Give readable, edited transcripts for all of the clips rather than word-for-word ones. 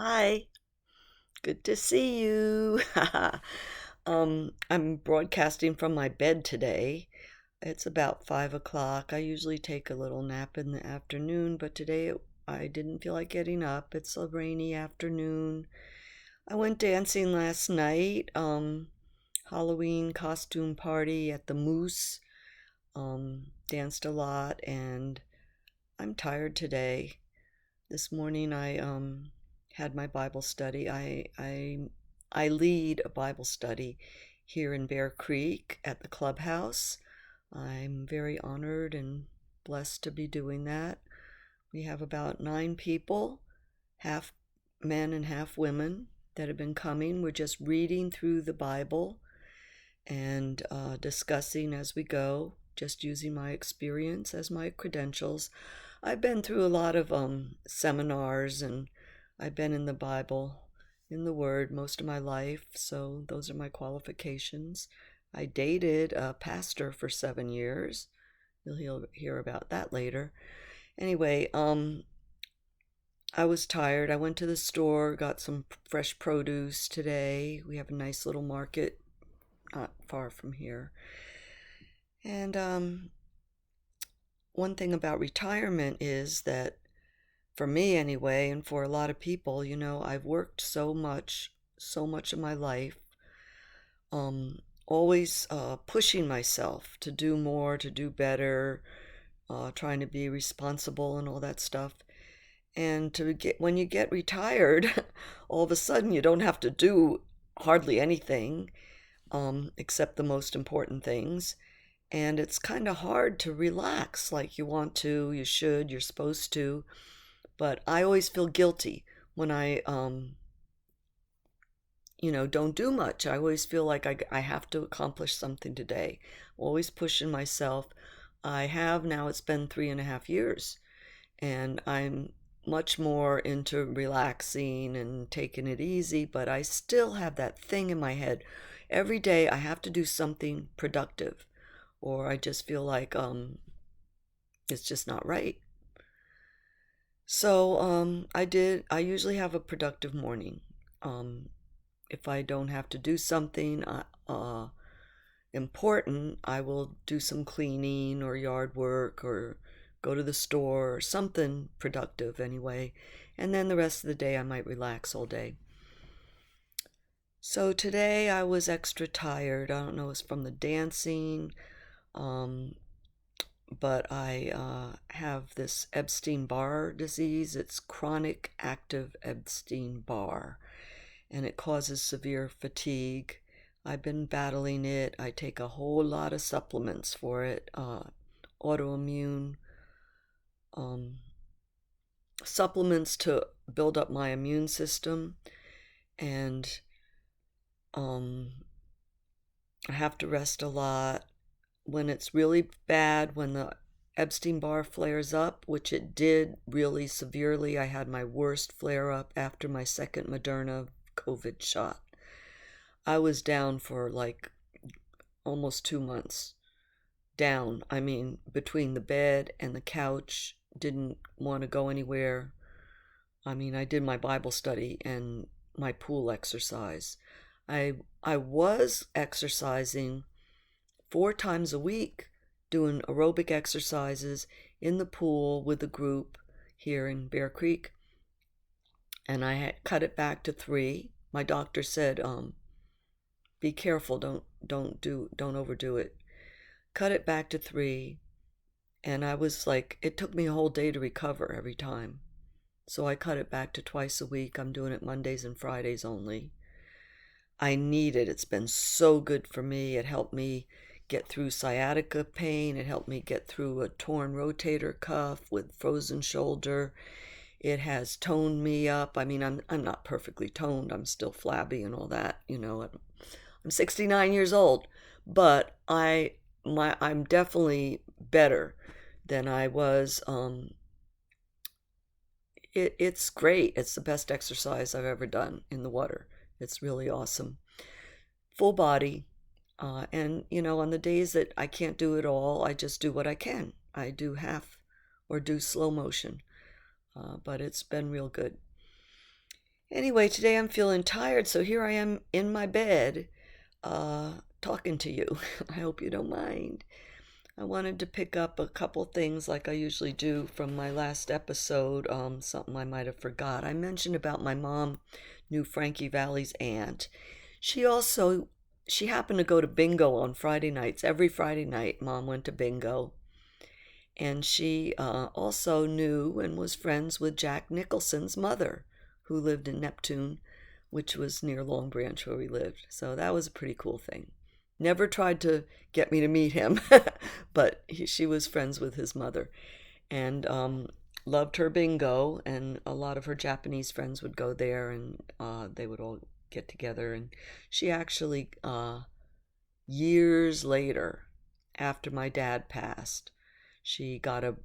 Hi, good to see you. I'm broadcasting from my bed today. It's about 5 o'clock. I usually take a little nap in the afternoon, but I didn't feel like getting up. It's a rainy afternoon. I went dancing last night, Halloween costume party at the Moose. Danced a lot, and I'm tired today. This morning I had my Bible study. I lead a Bible study here in Bear Creek at the clubhouse. I'm very honored and blessed to be doing that. We have about 9 people, half men and half women, that have been coming. We're just reading through the Bible and discussing as we go, just using my experience as my credentials. I've been through a lot of seminars, and I've been in the Bible, in the Word, most of my life, so those are my qualifications. I dated a pastor for 7 years. You'll hear about that later. Anyway, I was tired. I went to the store, got some fresh produce today. We have a nice little market not far from here. And one thing about retirement is that, for me anyway, and for a lot of people, I've worked so much of my life, always pushing myself to do more, to do better, trying to be responsible and all that stuff. And when you get retired, all of a sudden you don't have to do hardly anything, except the most important things. And it's kind of hard to relax like you want to, you should, you're supposed to. But I always feel guilty when I don't do much. I always feel like I have to accomplish something today. Always pushing myself. I have now, it's been 3.5 years, and I'm much more into relaxing and taking it easy, but I still have that thing in my head. Every day I have to do something productive, or I just feel like it's just not right. So I usually have a productive morning. Um, if I don't have to do something important, I will do some cleaning or yard work or go to the store or something productive anyway. And then the rest of the day, I might relax all day. So today I was extra tired. I don't know, it's from the dancing, um, but I have this Epstein-Barr disease. It's chronic active Epstein-Barr, and it causes severe fatigue. I've been battling it. I take a whole lot of supplements for it, autoimmune um, supplements to build up my immune system. And um, I have to rest a lot. When it's really bad, when the Epstein-Barr flares up, which it did really severely, I had my worst flare up after my second Moderna COVID shot. I was down for like almost 2 months. Down, I mean, between the bed and the couch, didn't want to go anywhere. I mean, I did my Bible study and my pool exercise. I was exercising 4 times a week, doing aerobic exercises in the pool with a group here in Bear Creek, and I had cut it back to 3. My doctor said, "Be careful, don't overdo it." Cut it back to 3, and I was like, it took me a whole day to recover every time. So I cut it back to twice a week. I'm doing it Mondays and Fridays only. I need it. It's been so good for me. It helped me get through sciatica pain. It helped me get through a torn rotator cuff with frozen shoulder. It has toned me up. I mean, I'm not perfectly toned. I'm still flabby and all that. I'm 69 years old, but I'm definitely better than I was. It's great. It's the best exercise I've ever done in the water. It's really awesome. Full body. And, on the days that I can't do it all, I just do what I can. I do half or do slow motion. But it's been real good. Anyway, today I'm feeling tired, so here I am in my bed, talking to you. I hope you don't mind. I wanted to pick up a couple things like I usually do from my last episode, something I might have forgot. I mentioned about my mom knew Frankie Valli's aunt. She also, she happened to go to bingo on Friday nights. Every Friday night, Mom went to bingo. And she also knew and was friends with Jack Nicholson's mother, who lived in Neptune, which was near Long Branch where we lived. So that was a pretty cool thing. Never tried to get me to meet him, but she was friends with his mother and loved her bingo. And a lot of her Japanese friends would go there and they would all get together. And she actually, years later, after my dad passed, she got a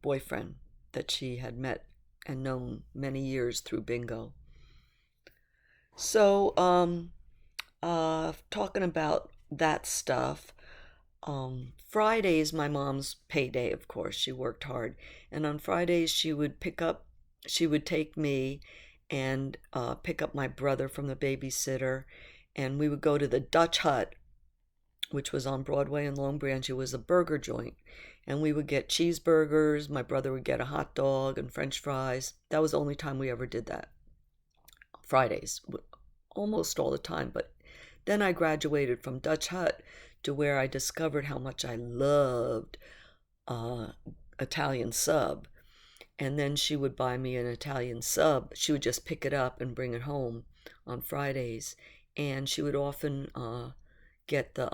boyfriend that she had met and known many years through bingo. So, talking about that stuff, Fridays, my mom's payday, of course. She worked hard. And on Fridays, she would take me and pick up my brother from the babysitter, and we would go to the Dutch Hut, which was on Broadway in Long Branch. It was a burger joint. And we would get cheeseburgers. My brother would get a hot dog and French fries. That was the only time we ever did that. Fridays, almost all the time. But then I graduated from Dutch Hut to where I discovered how much I loved uh, Italian sub. And then she would buy me an Italian sub. She would just pick it up and bring it home on Fridays. And she would often get the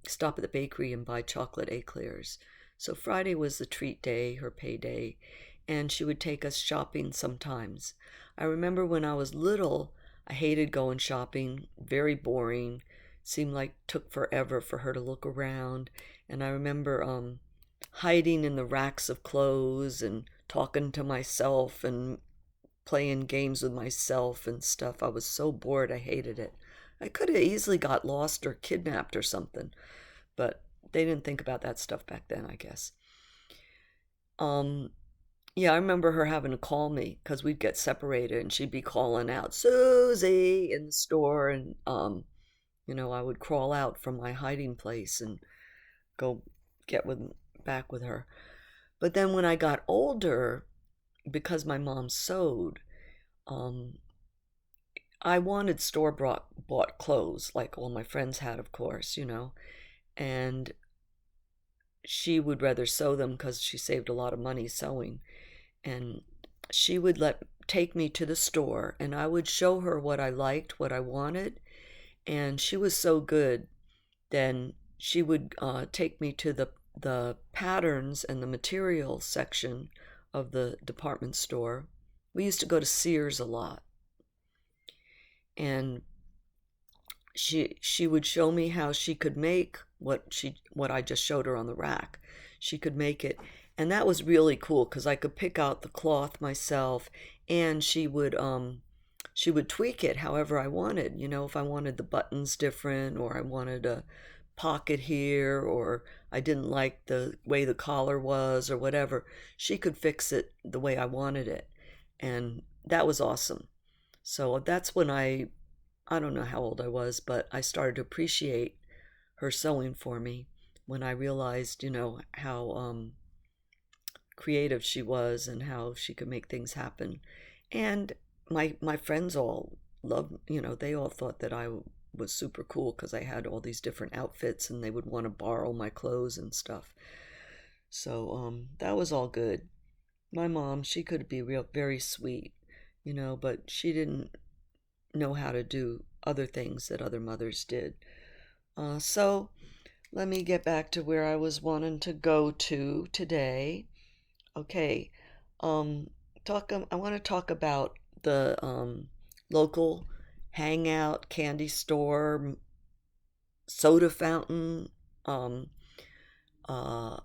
stop at the bakery and buy chocolate eclairs. So Friday was the treat day, her payday, and she would take us shopping sometimes. I remember when I was little, I hated going shopping, very boring. Seemed like took forever for her to look around. And I remember hiding in the racks of clothes and talking to myself and playing games with myself and stuff. I was so bored, I hated it. I could have easily got lost or kidnapped or something, but they didn't think about that stuff back then, I guess. Um, yeah, I remember her having to call me because we'd get separated and she'd be calling out Susie in the store, and I would crawl out from my hiding place and go get with back with her. But then when I got older, because my mom sewed, um, I wanted store bought clothes like all my friends had, of course. And she would rather sew them because she saved a lot of money sewing. And she would take me to the store and I would show her what I liked, what I wanted. And she was so good. Then she would take me to the patterns and the materials section of the department store. We used to go to Sears a lot. And she would show me how she could make what I just showed her on the rack. She could make it, and that was really cool because I could pick out the cloth myself, and she would tweak it however I wanted. If I wanted the buttons different, or I wanted a pocket here, or I didn't like the way the collar was, or whatever, she could fix it the way I wanted it, and that was awesome. So that's when I don't know how old I was, but I started to appreciate her sewing for me when I realized, how creative she was and how she could make things happen. And my friends all loved, they all thought that I was super cool because I had all these different outfits and they would want to borrow my clothes and stuff. So that was all good. My mom, she could be very sweet, but she didn't know how to do other things that other mothers did. So let me get back to where I was wanting to go to today. Okay, I want to talk about the local hangout candy store soda fountain. Um, uh,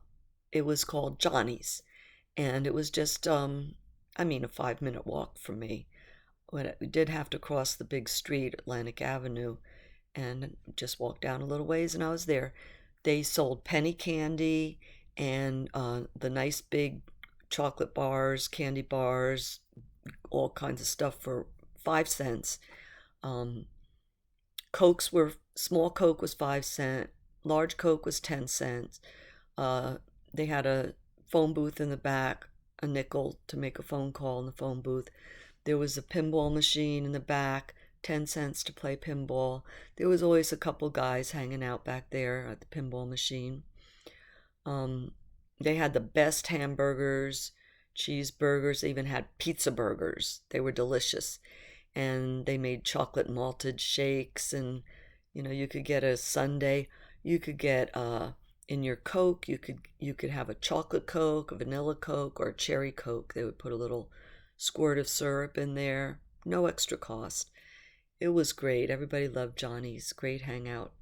it was called Johnny's, and it was just a 5-minute walk from me. But we did have to cross the big street, Atlantic Avenue, and just walk down a little ways, and I was there. They sold penny candy and the nice big chocolate bars, candy bars, all kinds of stuff 5 cents. Um, small Coke was 5 cents, large Coke was 10 cents. Uh, they had a phone booth in the back, a nickel to make a phone call in the phone booth. There was a pinball machine in the back, 10 cents to play pinball. There was always a couple guys hanging out back there at the pinball machine. Um, they had the best hamburgers, cheeseburgers, they even had pizza burgers. They were delicious. And they made chocolate malted shakes, and you could get a sundae. You could get in your Coke, you could have a chocolate Coke, a vanilla Coke, or a cherry Coke. They would put a little squirt of syrup in there, no extra cost. It was great. Everybody loved Johnny's. Great hangout.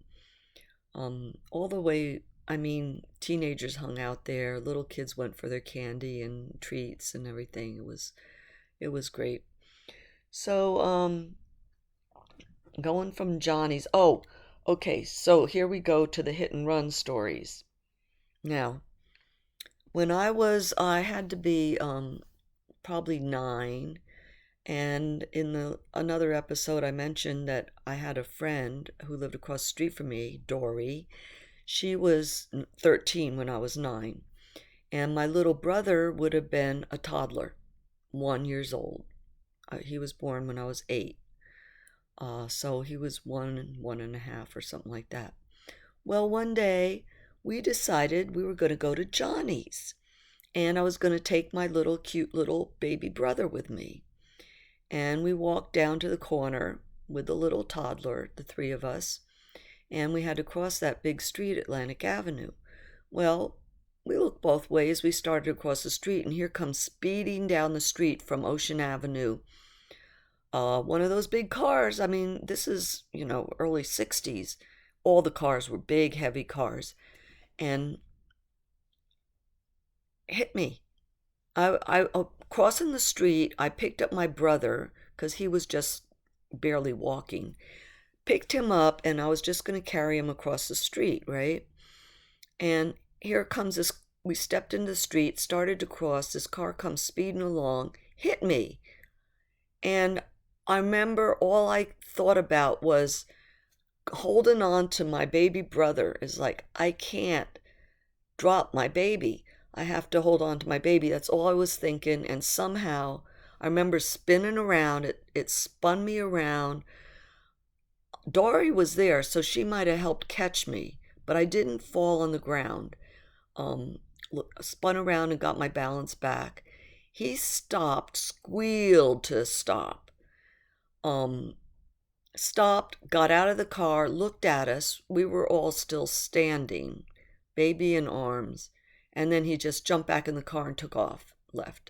All the way, I mean, teenagers hung out there. Little kids went for their candy and treats and everything. It was great. So, going from Johnny's. Oh, okay. So here we go to the hit and run stories. Now, I had to be probably 9, and in the another episode I mentioned that I had a friend who lived across the street from me, Dory. She was 13 when I was 9, and my little brother would have been a toddler, 1 years old. He was born when I was 8. So he was 1 and 1.5 or something like that. Well, one day we decided we were going to go to Johnny's, and I was going to take my little cute little baby brother with me. And we walked down to the corner with the little toddler, the three of us, and we had to cross that big street, Atlantic Avenue. Well, we looked both ways. We started across the street, and here comes speeding down the street from Ocean Avenue one of those big cars. I mean, this is, early 60s. All the cars were big, heavy cars, and hit me. I crossing the street, I picked up my brother because he was just barely walking. Picked him up, and I was just going to carry him across the street, right? And here comes this. We stepped into the street, started to cross. This car comes speeding along, hit me. And I remember all I thought about was holding on to my baby brother. Is like, I can't drop my baby. I have to hold on to my baby. That's all I was thinking. And somehow I remember spinning around. It spun me around. Dory was there, so she might have helped catch me, but I didn't fall on the ground. Spun around and got my balance back. He stopped, squealed to stop. Stopped, got out of the car, looked at us. We were all still standing, baby in arms. And then he just jumped back in the car and took off, left.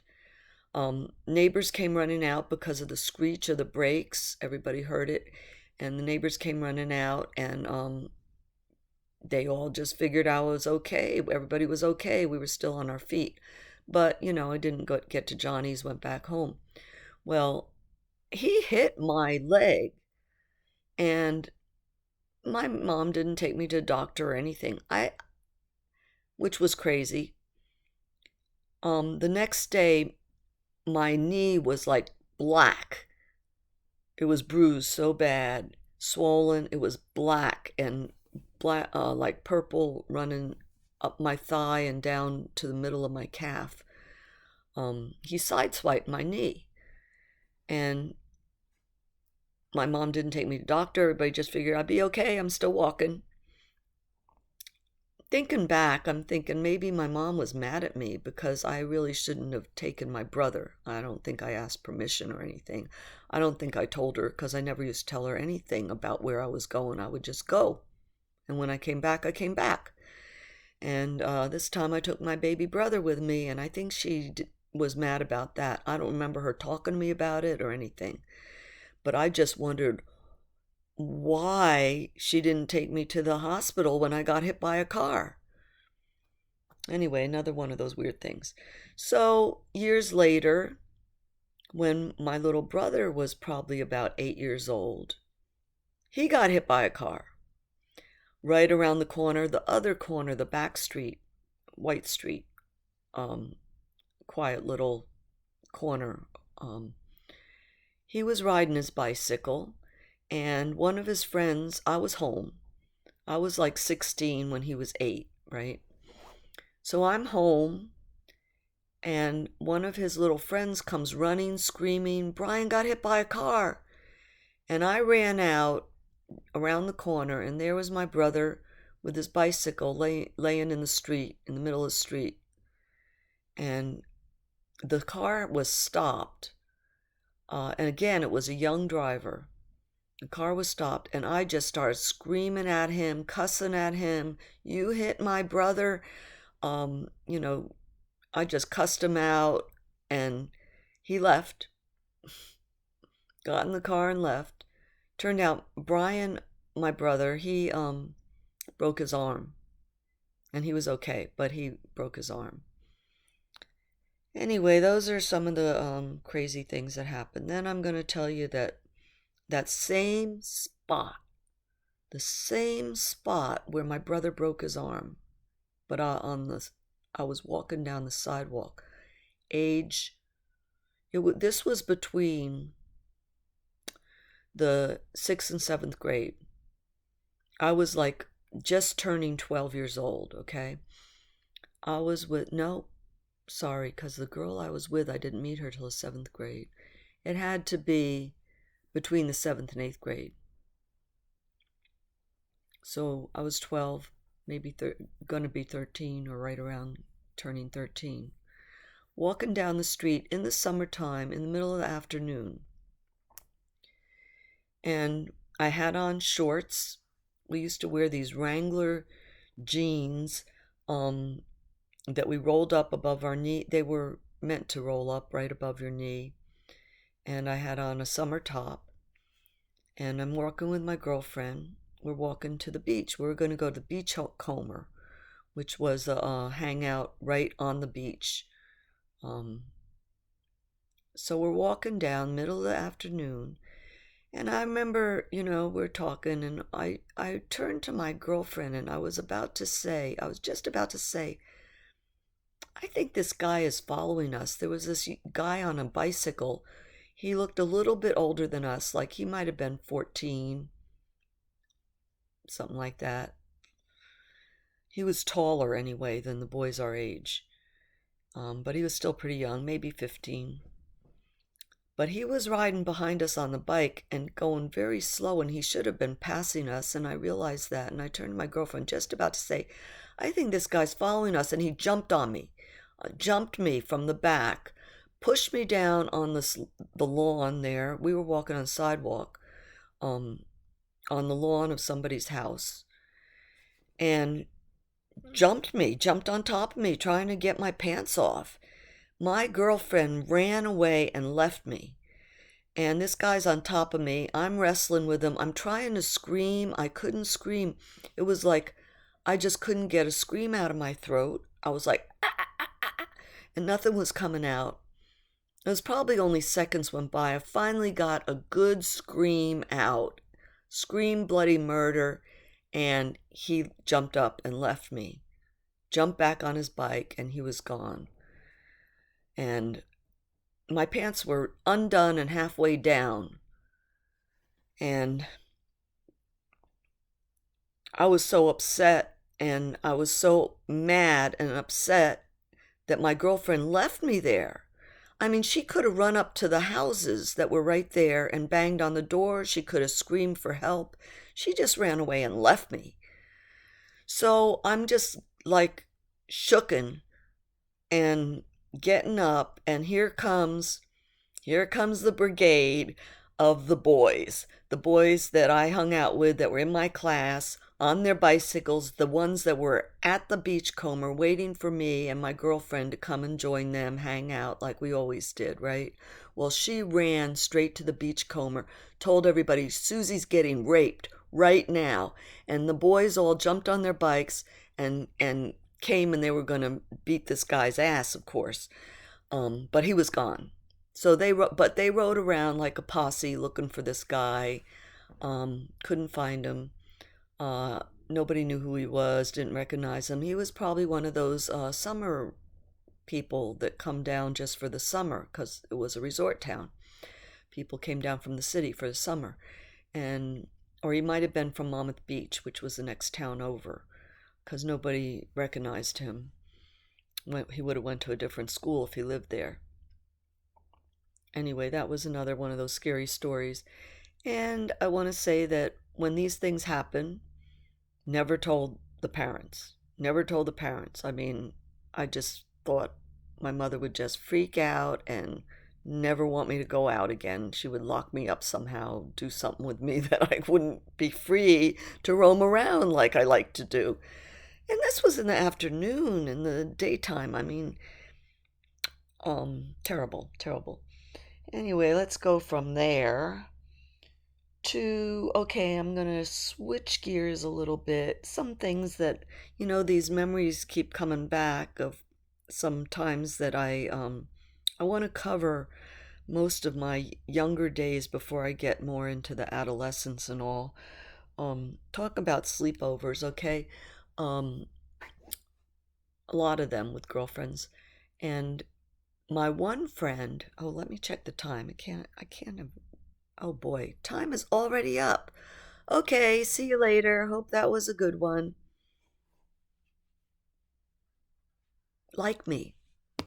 Neighbors came running out because of the screech of the brakes. Everybody heard it. And the neighbors came running out, and they all just figured I was okay. Everybody was okay. We were still on our feet. But, I didn't get to Johnny's, went back home. Well, he hit my leg, and my mom didn't take me to a doctor or anything, which was crazy. The next day, my knee was like black. It was bruised so bad, swollen. It was black and black, like purple, running up my thigh and down to the middle of my calf. He sideswiped my knee, and my mom didn't take me to the doctor. Everybody just figured I'd be okay. I'm still walking. Thinking back, I'm thinking maybe my mom was mad at me because I really shouldn't have taken my brother. I don't think I asked permission or anything. I don't think I told her, because I never used to tell her anything about where I was going. I would just go. And when I came back, I came back. And this time I took my baby brother with me, and I think she was mad about that. I don't remember her talking to me about it or anything. But I just wondered why she didn't take me to the hospital when I got hit by a car. Anyway, another one of those weird things. So years later, when my little brother was probably about 8 years old, he got hit by a car right around the corner, the other corner, the back street, White Street, quiet little corner. he was riding his bicycle, and one of his friends, I was home. I was like 16 when he was 8, right? So I'm home, and one of his little friends comes running, screaming, Brian got hit by a car. And I ran out around the corner, and there was my brother with his bicycle laying in the street, in the middle of the street. And the car was stopped. And again, it was a young driver. The car was stopped, and I just started screaming at him, cussing at him. You hit my brother. You know, I just cussed him out, and he left, got in the car and left. Turned out Brian, my brother, he broke his arm, and he was okay, but he broke his arm. Anyway, those are some of the crazy things that happened. Then I'm going to tell you that that same spot, the same spot where my brother broke his arm, but I was walking down the sidewalk. This was between the 6th and 7th grade. I was like just turning 12 years old, okay? I was with, no, sorry, because the girl I was with, I didn't meet her till the 7th grade. It had to be between the 7th and 8th grade. So I was 12, maybe going to be 13 or right around turning 13. Walking down the street in the summertime in the middle of the afternoon. And I had on shorts. We used to wear these Wrangler jeans that we rolled up above our knee. They were meant to roll up right above your knee. And I had on a summer top. And I'm walking with my girlfriend. We're walking to the beach. We were going to go to the Beachcomber, which was a hangout right on the beach. So we're walking down middle of the afternoon. And I remember, we're talking, and I turned to my girlfriend, and I was just about to say, I think this guy is following us. There was this guy on a bicycle. He looked a little bit older than us, like he might have been 14, something like that. He was taller anyway than the boys our age, but he was still pretty young, maybe 15. But he was riding behind us on the bike and going very slow, and he should have been passing us, and I realized that, and I turned to my girlfriend just about to say, I think this guy's following us, and he jumped on me, jumped me from the back, pushed me down on the lawn there. We were walking on the sidewalk, on the lawn of somebody's house, and jumped on top of me, trying to get my pants off. My girlfriend ran away and left me. And this guy's on top of me. I'm wrestling with him. I'm trying to scream. I couldn't scream. It was like I just couldn't get a scream out of my throat. I was like, ah, ah, ah, ah, ah, and nothing was coming out. It was probably only seconds went by. I finally got a good scream out. Scream bloody murder. And he jumped up and left me. Jumped back on his bike, and he was gone. And my pants were undone and halfway down. And I was so upset, and I was so mad and upset that my girlfriend left me there. I mean, she could have run up to the houses that were right there and banged on the door. She could have screamed for help. She just ran away and left me. So I'm just like shooken and getting up, and here comes the brigade of the boys that I hung out with, that were in my class, on their bicycles, the ones that were at the Beachcomber waiting for me and my girlfriend to come and join them, hang out like we always did, right? Well, she ran straight to the Beachcomber, told everybody, Susie's getting raped right now. And the boys all jumped on their bikes and came, and they were going to beat this guy's ass, of course. But he was gone. So they rode around like a posse looking for this guy. Couldn't find him. Nobody knew who he was, didn't recognize him. He was probably one of those summer people that come down just for the summer, because it was a resort town. People came down from the city for the summer, and or he might have been from Monmouth Beach, which was the next town over, because nobody recognized him. He would have went to a different school if he lived there. Anyway, that was another one of those scary stories. And I want to say that when these things happen, never told the parents. Never told the parents. I mean, I just thought my mother would just freak out and never want me to go out again. She would lock me up somehow, do something with me that I wouldn't be free to roam around like I like to do. And this was in the afternoon, in the daytime. I mean, terrible, terrible. Anyway, let's go from there to, okay, I'm gonna switch gears a little bit. Some things that, these memories keep coming back of some times that I want to cover most of my younger days before I get more into the adolescence and all. Talk about sleepovers, okay? Um, a lot of them with girlfriends. And my one friend, oh, let me check the time. I can't have, oh boy, time is already up. Okay, see you later. Hope that was a good one. Like me.